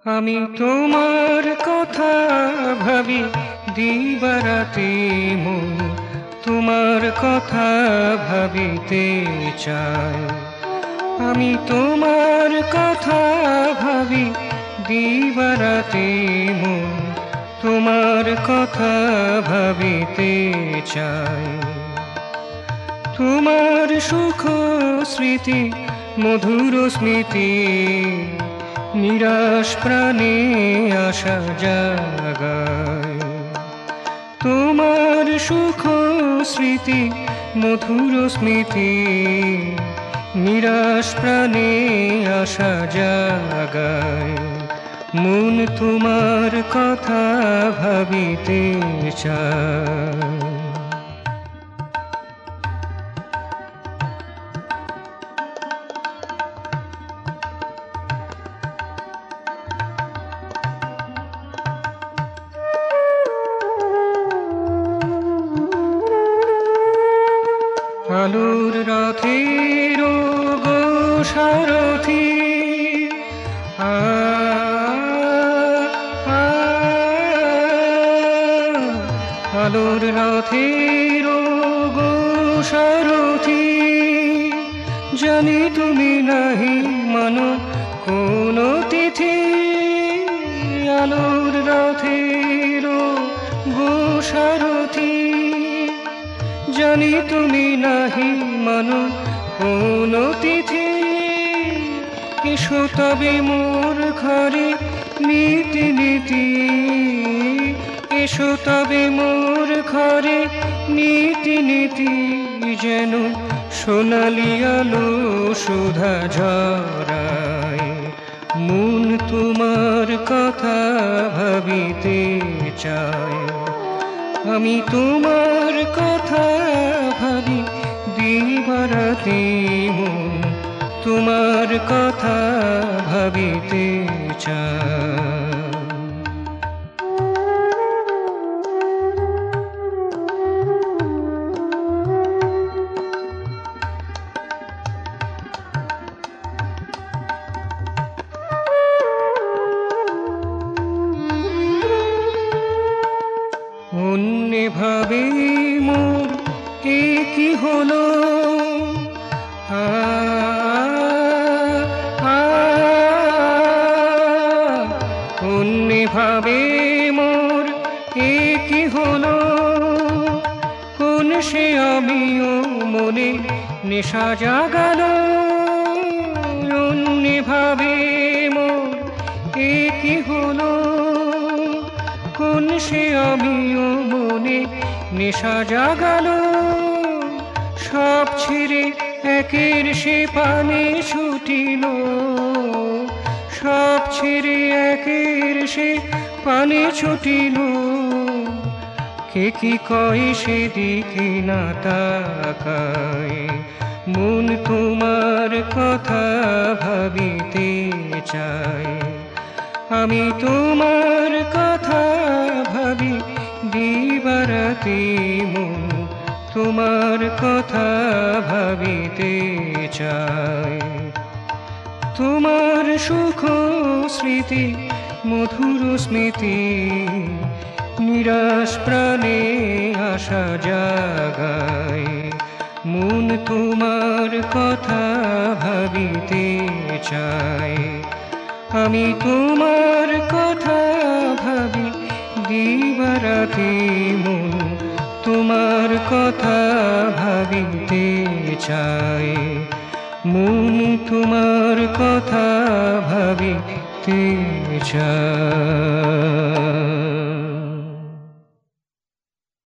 আমি তোমার কথা ভাবি দিবারাতে মন তোমার কথা ভাবিতে চাই। আমি তোমার কথা ভাবি দিবারাতে মন তোমার কথা ভাবিতে চাই। তোমার সুখ স্মৃতি মধুর স্মৃতি নিরাশ প্রাণে আশা জাগায়। তোমার সুখ স্মৃতি মধুর স্মৃতি নিরাশ প্রাণে আশা জাগায়। মন তোমার কথা ভাবিতে চায়। আলোর রথের গো সারথি আ আ, আলোর রথের গো সারথি জানি তুমি নাহি মানো কোন তিথি। আলোর রথের গো সারথি জানি তুমি নাহি মানো কোন তিথি। এসো তবে মোর ঘরে নীতি নীতি, এসো তবে মোর ঘরে নীতি নীতি। যেন সোনালি আলো সুধা ঝরায়। মন তোমার কথা ভাবিতে চায়। আমি তোমার কথা ভাবি দিবারাতে মন তোমার কথা ভাবিতে চায়। অন্য ভাবে মোর কি হলো আ আ, অন্য ভাবে মোর কি হলো। কোন সে আমিও মনে নেশা জাগালো। অন্য ভাবে মোর কি হলো। কোন সে আমিও মনে নেশা জাগালো। সব ছেড়ে একের সে পানে ছুটিল। সব ছেড়ে একের সে পানে ছুটিল। কে কি কয় সেদিকে না তাকায়। মন তোমার কথা ভাবিতে চায়। আমি তোমার কথা ভাবি দিবারাতে মন তোমার কথা ভাবিতে চায়। তোমার সুখ স্মৃতি মধুর স্মৃতি নিরাশ প্রাণে আশা জাগায়। মন তোমার কথা ভাবিতে চায়। আমি তোমার কথা ভাবি দিবারাতে মন তোমার কথা ভাবিতে চায়। মন তোমার কথা ভাবিতে চায়।